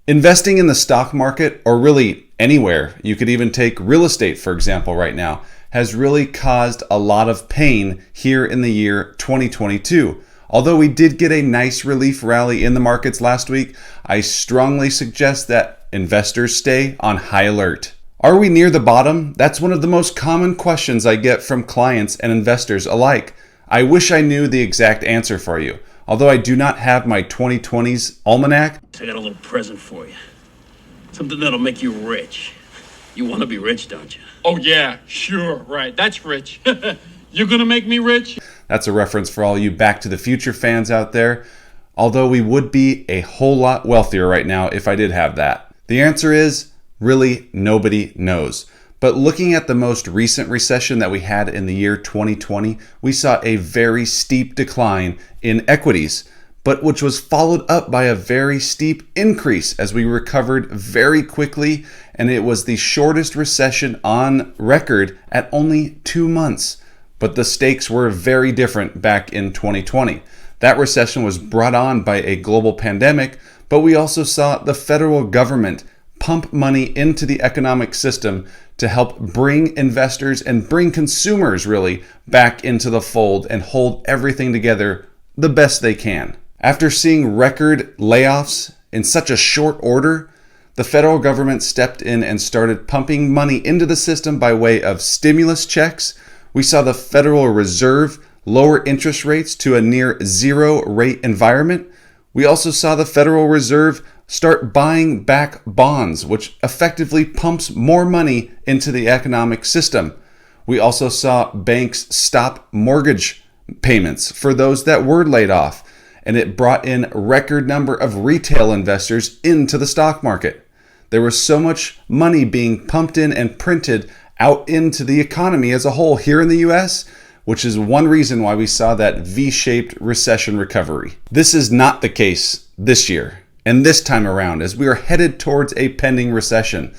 Investing in the stock market, or really anywhere, you could even take real estate for example right now, has really caused a lot of pain here in the year 2022. Although we did get a nice relief rally in the markets last week, I strongly suggest that investors stay on high alert. Are we near the bottom? That's one of the most common questions I get from clients and investors alike. I wish I knew the exact answer for you. Although I do not have my 2020s almanac. I got a little present for you. Something that'll make you rich. You want to be rich, don't you? Oh yeah, sure, right. That's rich. You're gonna make me rich? That's a reference for all you Back to the Future fans out there. Although we would be a whole lot wealthier right now if I did have that. The answer is, really, nobody knows. But looking at the most recent recession that we had in the year 2020, we saw a very steep decline in equities, but which was followed up by a very steep increase as we recovered very quickly, and it was the shortest recession on record at only 2 months. But the stakes were very different back in 2020. That recession was brought on by a global pandemic, but we also saw the federal government pump money into the economic system to help bring investors and bring consumers really back into the fold and hold everything together the best they can. After seeing record layoffs in such a short order, the federal government stepped in and started pumping money into the system by way of stimulus checks. We saw the Federal Reserve lower interest rates to a near zero rate environment. We also saw the Federal Reserve start buying back bonds, which effectively pumps more money into the economic system. We also saw banks stop mortgage payments for those that were laid off, and it brought in a record number of retail investors into the stock market. There was so much money being pumped in and printed out into the economy as a whole here in the US, which is one reason why we saw that V-shaped recession recovery. This is not the case this year. And this time around, as we are headed towards a pending recession,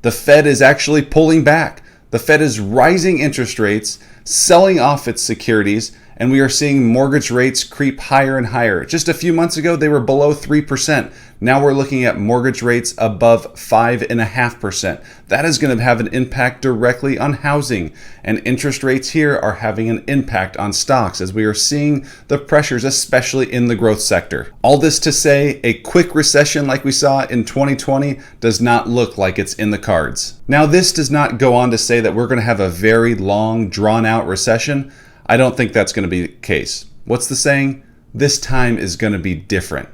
the Fed is actually pulling back. The Fed is rising interest rates, selling off its securities, and we are seeing mortgage rates creep higher and higher. Just a few months ago, they were below 3%. Now we're looking at mortgage rates above 5.5%. That is going to have an impact directly on housing, and interest rates here are having an impact on stocks as we are seeing the pressures, especially in the growth sector. All this to say, a quick recession like we saw in 2020 does not look like it's in the cards. Now, this does not go on to say that we're going to have a very long, drawn-out recession. I don't think that's going to be the case. What's the saying? This time is going to be different.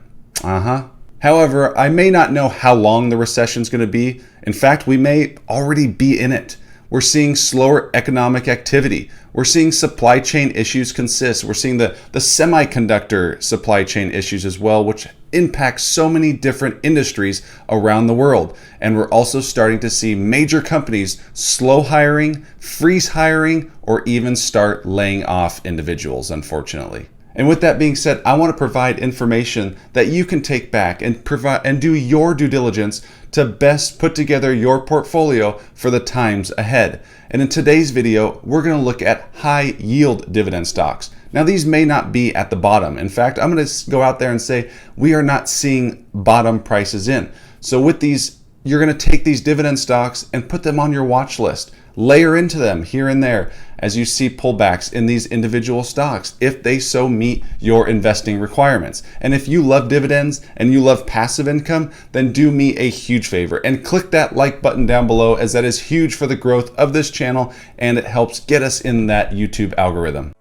However, I may not know how long the recession is going to be. In fact, we may already be in it. We're seeing slower economic activity. We're seeing supply chain issues consist. We're seeing the semiconductor supply chain issues as well, which impacts so many different industries around the world. And we're also starting to see major companies slow hiring, freeze hiring, or even start laying off individuals, unfortunately. And with that being said, I want to provide information that you can take back and provide and do your due diligence to best put together your portfolio for the times ahead. And in today's video, we're going to look at high yield dividend stocks. Now, these may not be at the bottom. In fact, I'm going to go out there and say we are not seeing bottom prices in. So with these, you're going to take these dividend stocks and put them on your watch list. Layer into them here and there as you see pullbacks in these individual stocks if they so meet your investing requirements. And if you love dividends and you love passive income, then do me a huge favor and click that like button down below, as that is huge for the growth of this channel and it helps get us in that YouTube algorithm.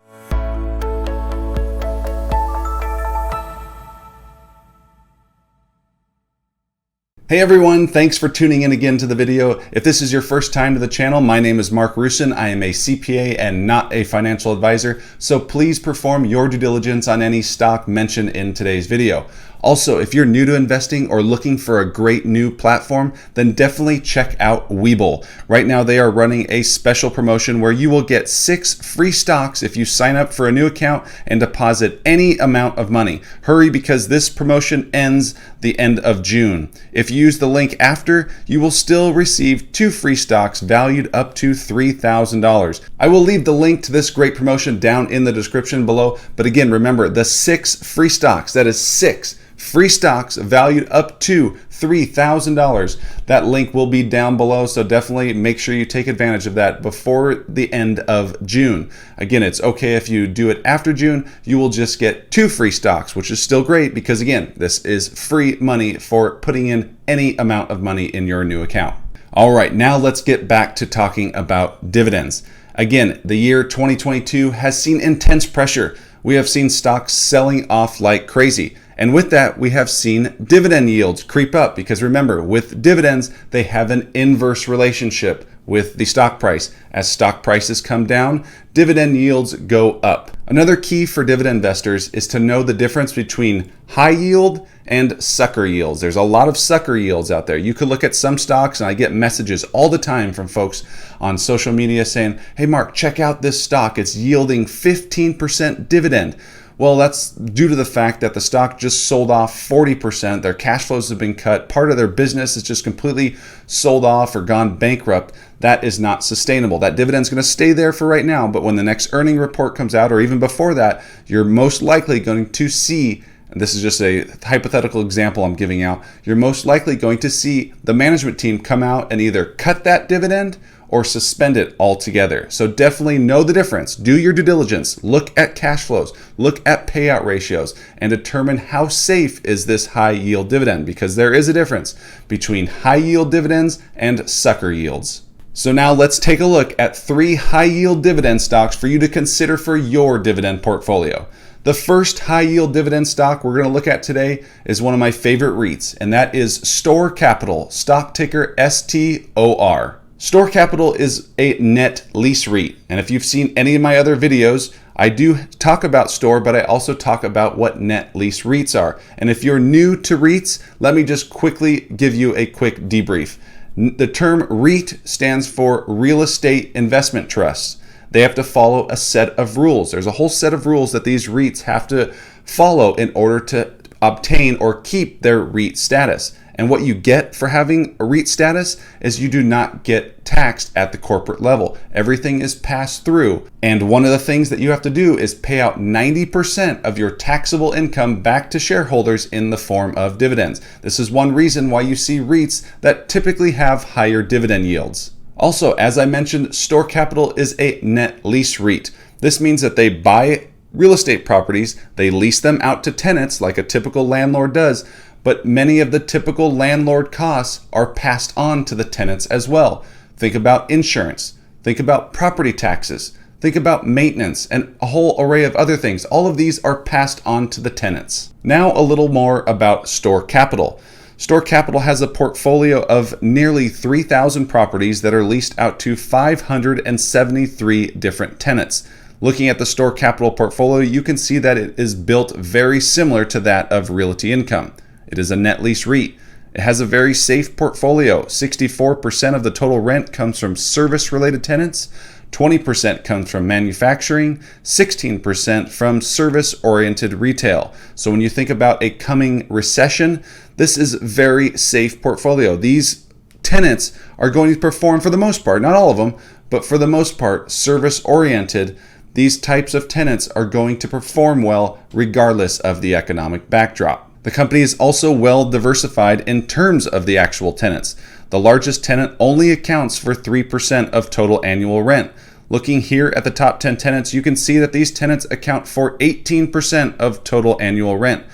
Hey everyone, thanks for tuning in again to the video. If this is your first time to the channel, my name is Mark Rusin. I am a CPA and not a financial advisor, so please perform your due diligence on any stock mentioned in today's video. Also, if you're new to investing or looking for a great new platform, then definitely check out WeBull. Right now, they are running a special promotion where you will get 6 free stocks if you sign up for a new account and deposit any amount of money. Hurry, because this promotion ends the end of June. If you use the link after, you will still receive 2 free stocks valued up to $3,000. I will leave the link to this great promotion down in the description below. But again, remember the 6 free stocks, that is 6 free stocks valued up to $3,000. That link will be down below, so definitely make sure you take advantage of that before the end of June. Again, it's okay if you do it after June. You will just get 2 free stocks, which is still great because, again, this is free money for putting in any amount of money in your new account. All right, now let's get back to talking about dividends. Again, the year 2022 has seen intense pressure. We have seen stocks selling off like crazy. And with that, we have seen dividend yields creep up because remember, with dividends, they have an inverse relationship with the stock price. As stock prices come down, dividend yields go up. Another key for dividend investors is to know the difference between high yield and sucker yields. There's a lot of sucker yields out there. You could look at some stocks, and I get messages all the time from folks on social media saying, hey Mark, check out this stock. It's yielding 15% dividend. Well, that's due to the fact that the stock just sold off 40%. Their cash flows have been cut. Part of their business is just completely sold off or gone bankrupt. That is not sustainable. That dividend's going to stay there for right now, but when the next earning report comes out, or even before that, you're most likely going to see, and this is just a hypothetical example I'm giving out, you're most likely going to see the management team come out and either cut that dividend or suspend it altogether. So definitely know the difference. Do your due diligence. Look at cash flows. Look at payout ratios and determine how safe is this high yield dividend, because there is a difference between high yield dividends and sucker yields. So now let's take a look at 3 high yield dividend stocks for you to consider for your dividend portfolio. The first high yield dividend stock we're going to look at today is one of my favorite REITs, and that is STOR Capital, stock ticker STOR. STOR Capital is a net lease REIT, and if you've seen any of my other videos, I do talk about STOR, but I also talk about what net lease REITs are. And if you're new to REITs, let me just quickly give you a quick debrief. The term REIT stands for Real Estate Investment Trusts. They have to follow a set of rules. There's a whole set of rules that these REITs have to follow in order to obtain or keep their REIT status. And what you get for having a REIT status is you do not get taxed at the corporate level. Everything is passed through. And one of the things that you have to do is pay out 90% of your taxable income back to shareholders in the form of dividends. This is one reason why you see REITs that typically have higher dividend yields. Also, as I mentioned, STOR Capital is a net lease REIT. This means that they buy real estate properties, they lease them out to tenants like a typical landlord does, but many of the typical landlord costs are passed on to the tenants as well. Think about insurance, think about property taxes, think about maintenance, and a whole array of other things. All of these are passed on to the tenants. Now a little more about STOR Capital. STOR Capital has a portfolio of nearly 3,000 properties that are leased out to 573 different tenants. Looking at the STOR Capital portfolio, you can see that it is built very similar to that of Realty Income. It is a net lease REIT. It has a very safe portfolio. 64% of the total rent comes from service-related tenants, 20% comes from manufacturing, 16% from service-oriented retail. So when you think about a coming recession, this is a very safe portfolio. These tenants are going to perform, for the most part, not all of them, but for the most part, service-oriented. These types of tenants are going to perform well regardless of the economic backdrop. The company is also well diversified in terms of the actual tenants. The largest tenant only accounts for 3% of total annual rent. Looking here at the top 10 tenants, you can see that these tenants account for 18% of total annual rent.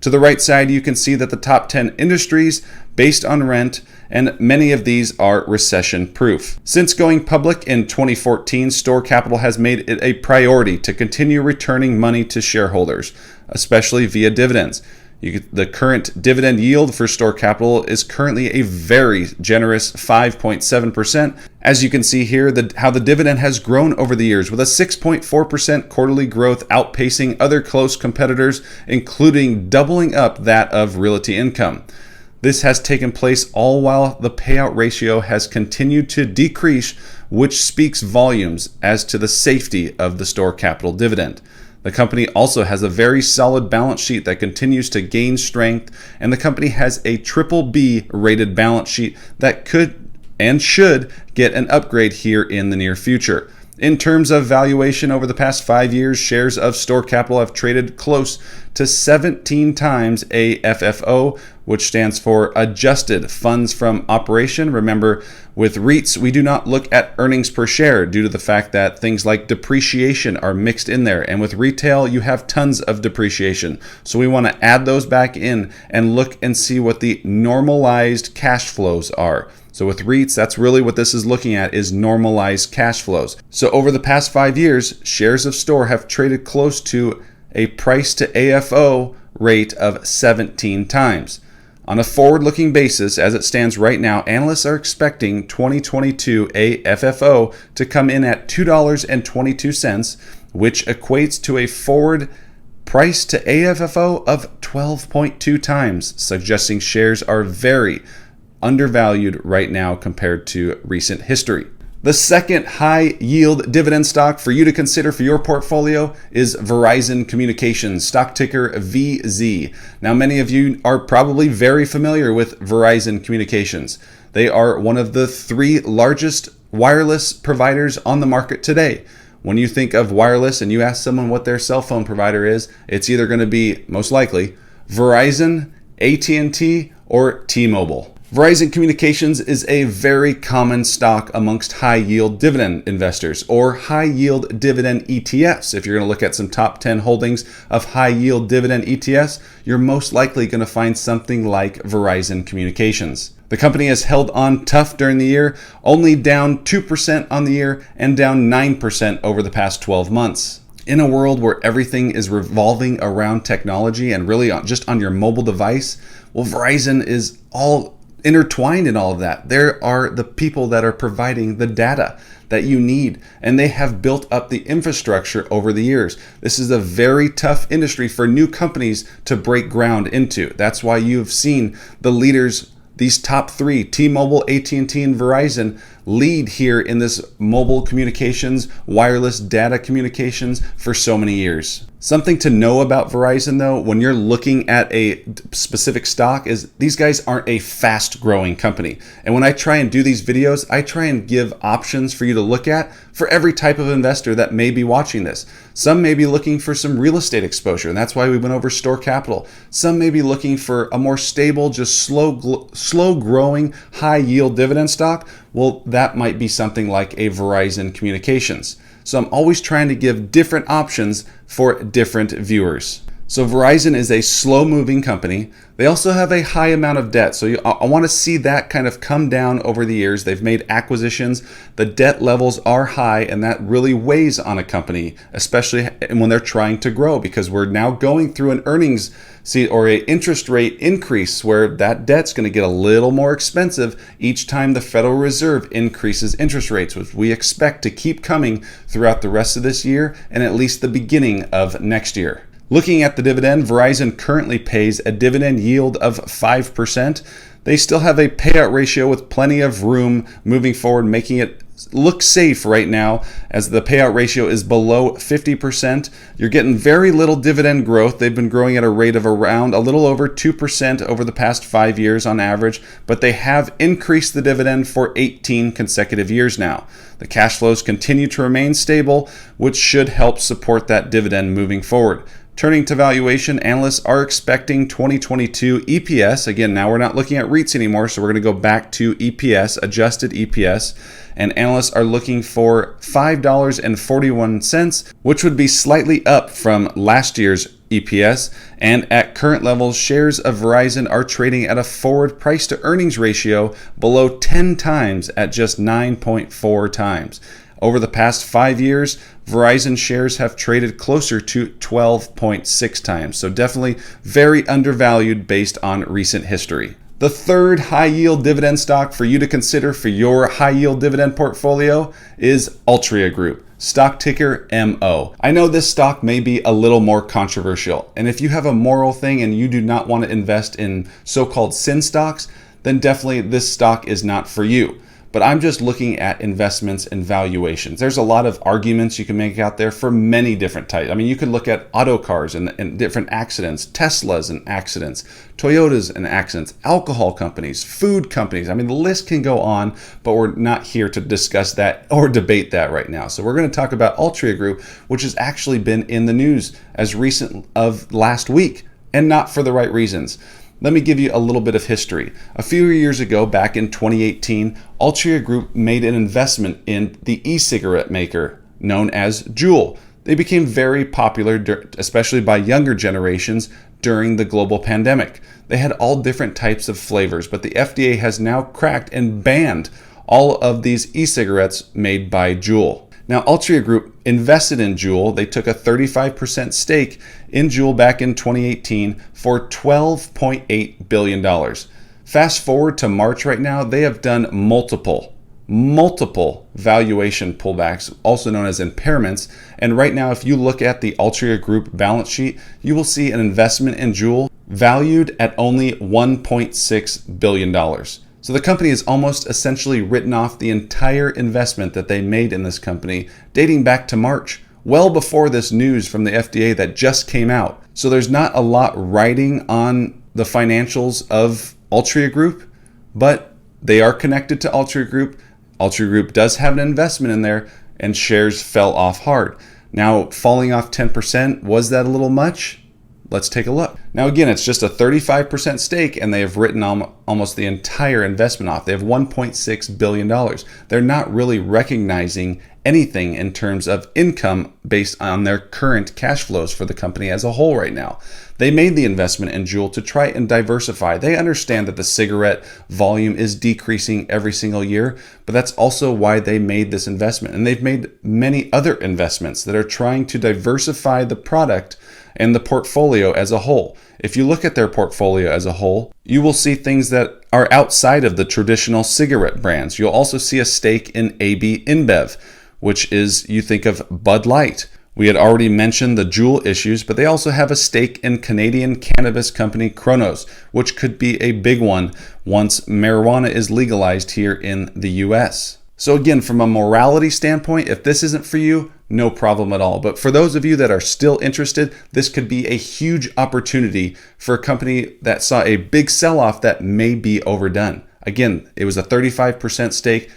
To the right side, you can see that the top 10 industries based on rent, and many of these are recession-proof. Since going public in 2014, STOR Capital has made it a priority to continue returning money to shareholders, especially via dividends. The current dividend yield for STOR Capital is currently a very generous 5.7%. As you can see here, how the dividend has grown over the years with a 6.4% quarterly growth outpacing other close competitors, including doubling up that of Realty Income. This has taken place all while the payout ratio has continued to decrease, which speaks volumes as to the safety of the STOR Capital dividend. The company also has a very solid balance sheet that continues to gain strength, and the company has a BBB rated balance sheet that could and should get an upgrade here in the near future. In terms of valuation over the past 5 years, shares of STOR Capital have traded close to 17 times AFFO, which stands for Adjusted Funds from Operation. Remember, with REITs, we do not look at earnings per share due to the fact that things like depreciation are mixed in there. And with retail, you have tons of depreciation. So we want to add those back in and look and see what the normalized cash flows are. So with REITs, that's really what this is looking at, is normalized cash flows. So over the past 5 years, shares of STOR have traded close to a price to AFO rate of 17 times. On a forward-looking basis, as it stands right now, analysts are expecting 2022 AFFO to come in at $2.22, which equates to a forward price to AFFO of 12.2 times, suggesting shares are very undervalued right now compared to recent history. The second high yield dividend stock for you to consider for your portfolio is Verizon Communications, stock ticker VZ. Now, many of you are probably very familiar with Verizon Communications. They are one of the 3 largest wireless providers on the market today. When you think of wireless and you ask someone what their cell phone provider is, it's either going to be, most likely, Verizon, AT&T, or T-Mobile. Verizon Communications is a very common stock amongst high-yield dividend investors, or high-yield dividend ETFs. If you're going to look at some top 10 holdings of high-yield dividend ETFs, you're most likely going to find something like Verizon Communications. The company has held on tough during the year, only down 2% on the year and down 9% over the past 12 months. In a world where everything is revolving around technology and really just on your mobile device, well, Verizon is all intertwined in all of that. There are the people that are providing the data that you need, and they have built up the infrastructure over the years. This is a very tough industry for new companies to break ground into. That's why you've seen the leaders, these top 3, T-Mobile, AT&T, and Verizon, lead here in this mobile communications, wireless data communications for so many years. Something to know about Verizon, though, when you're looking at a specific stock, is these guys aren't a fast-growing company. And when I try and do these videos, I try and give options for you to look at for every type of investor that may be watching this. Some may be looking for some real estate exposure, and that's why we went over STOR Capital. Some may be looking for a more stable, just slow-growing, high-yield dividend stock. Well, that might be something like a Verizon Communications. So I'm always trying to give different options for different viewers. So Verizon is a slow-moving company. They also have a high amount of debt. So I want to see that kind of come down over the years. They've made acquisitions. The debt levels are high, and that really weighs on a company, especially when they're trying to grow, because we're now going through an earnings or an interest rate increase where that debt's going to get a little more expensive each time the Federal Reserve increases interest rates, which we expect to keep coming throughout the rest of this year and at least the beginning of next year. Looking at the dividend, Verizon currently pays a dividend yield of 5%. They still have a payout ratio with plenty of room moving forward, making it look safe right now as the payout ratio is below 50%. You're getting very little dividend growth. They've been growing at a rate of around a little over 2% over the past 5 years on average, but they have increased the dividend for 18 consecutive years now. The cash flows continue to remain stable, which should help support that dividend moving forward. Turning to valuation, analysts are expecting 2022 EPS. Again, now we're not looking at REITs anymore, so we're going to go back to EPS, adjusted EPS. And analysts are looking for $5.41, which would be slightly up from last year's EPS. And at current levels, shares of Verizon are trading at a forward price to earnings ratio below 10 times at just 9.4 times. Over the past 5 years, Verizon shares have traded closer to 12.6 times. So definitely very undervalued based on recent history. The third high-yield dividend stock for you to consider for your high-yield dividend portfolio is Altria Group, stock ticker MO. I know this stock may be a little more controversial, and if you have a moral thing and you do not want to invest in so-called sin stocks, then definitely this stock is not for you. but I'm just looking at investments and valuations. There's a lot of arguments you can make out there for many different types. I mean, you could look at auto cars and different accidents, Teslas and accidents, Toyotas and accidents, alcohol companies, food companies. I mean, the list can go on, but we're not here to discuss that or debate that right now. So we're going to talk about Altria Group, which has actually been in the news as recent of last week, and not for the right reasons. Let me give you a little bit of history. A few years ago, back in 2018, Altria Group made an investment in the e-cigarette maker known as Juul. They became very popular, especially by younger generations, during the global pandemic. They had all different types of flavors, but the FDA has now cracked and banned all of these e-cigarettes made by Juul. Now, Altria Group invested in Juul. They took a 35% stake in Juul back in 2018 for $12.8 billion. Fast forward to March right now, they have done multiple valuation pullbacks, also known as impairments. And right now, if you look at the Altria Group balance sheet, you will see an investment in Juul valued at only $1.6 billion. So the company has almost essentially written off the entire investment that they made in this company dating back to March, well before this news from the FDA that just came out. So there's not a lot riding on the financials of Altria Group, but they are connected to Altria Group. Altria Group does have an investment in there, and shares fell off hard. Now, falling off 10%, was that a little much? Let's take a look. Now, again, it's just a 35% stake, and they have written almost the entire investment off. They have $1.6 billion. They're not really recognizing anything in terms of income based on their current cash flows for the company as a whole right now. They made the investment in Juul to try and diversify. They understand that the cigarette volume is decreasing every single year, but that's also why they made this investment. And they've made many other investments that are trying to diversify the product and the portfolio as a whole. If you look at their portfolio as a whole, you will see things that are outside of the traditional cigarette brands. You'll also see a stake in AB InBev, which is, you think of Bud Light. We had already mentioned the Juul issues, but they also have a stake in Canadian cannabis company Cronos, which could be a big one once marijuana is legalized here in the US. So again, from a morality standpoint, if this isn't for you, no problem at all. But for those of you that are still interested, this could be a huge opportunity for a company that saw a big sell-off that may be overdone. Again, it was a 35% stake.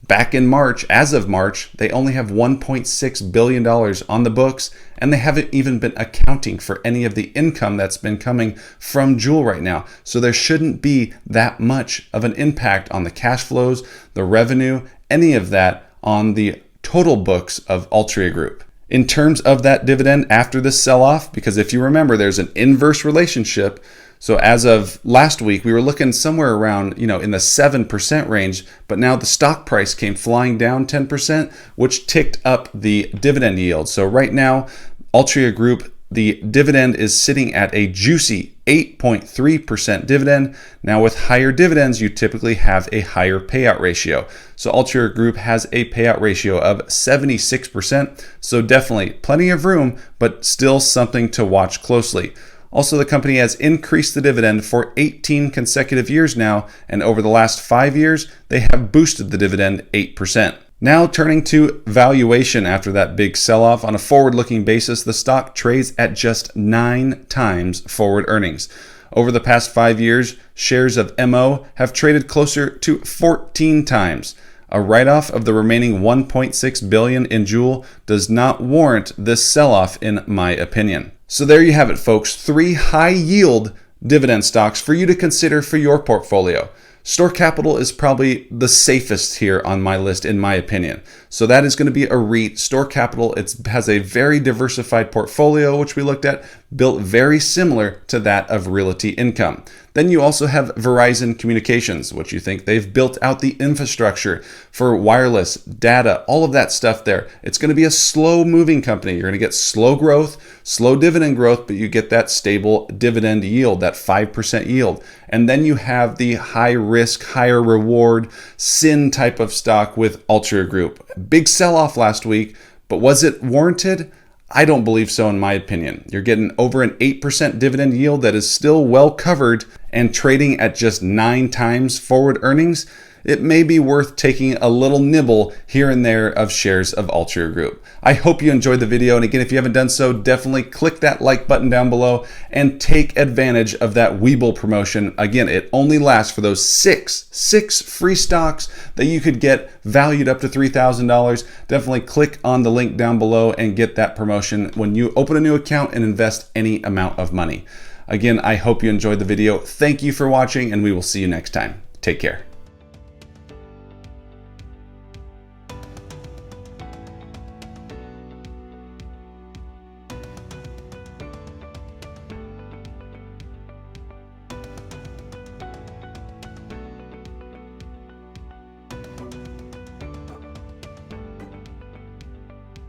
Back in March, as of March, they only have $1.6 billion on the books, and they haven't even been accounting for any of the income that's been coming from Juul right now. So there shouldn't be that much of an impact on the cash flows, the revenue, any of that on the total books of Altria Group. In terms of that dividend after this sell-off, because if you remember, there's an inverse relationship. So as of last week, we were looking somewhere around, in the 7% range, but now the stock price came flying down 10%, which ticked up the dividend yield. So right now, Altria Group, the dividend is sitting at a juicy 8.3% dividend. Now with higher dividends, you typically have a higher payout ratio. So Altria Group has a payout ratio of 76%. So definitely plenty of room, but still something to watch closely. Also, the company has increased the dividend for 18 consecutive years now, and over the last 5 years, they have boosted the dividend 8%. Now turning to valuation after that big sell-off, on a forward-looking basis, the stock trades at just 9 times forward earnings. Over the past 5 years, shares of MO have traded closer to 14 times. A write-off of the remaining $1.6 billion in Juul does not warrant this sell-off in my opinion. So there you have it, folks. 3 high-yield dividend stocks for you to consider for your portfolio. STOR Capital is probably the safest here on my list, in my opinion. So that is going to be a REIT. STOR Capital, it has a very diversified portfolio, which we looked at, built very similar to that of Realty Income. Then you also have Verizon Communications, which you think they've built out the infrastructure for wireless, data, all of that stuff there. It's going to be a slow moving company. You're going to get slow growth, slow dividend growth, but you get that stable dividend yield, that 5% yield. And then you have the high risk, higher reward, sin type of stock with Altria Group. Big sell-off last week, but was it warranted? I don't believe so, in my opinion. You're getting over an 8% dividend yield that is still well covered, and trading at just 9 times forward earnings, it may be worth taking a little nibble here and there of shares of Altria Group. I hope you enjoyed the video, and again, if you haven't done so, definitely click that like button down below and take advantage of that WeBull promotion. Again, it only lasts for those six free stocks that you could get valued up to $3,000. Definitely click on the link down below and get that promotion when you open a new account and invest any amount of money. Again, I hope you enjoyed the video. Thank you for watching, and we will see you next time. Take care.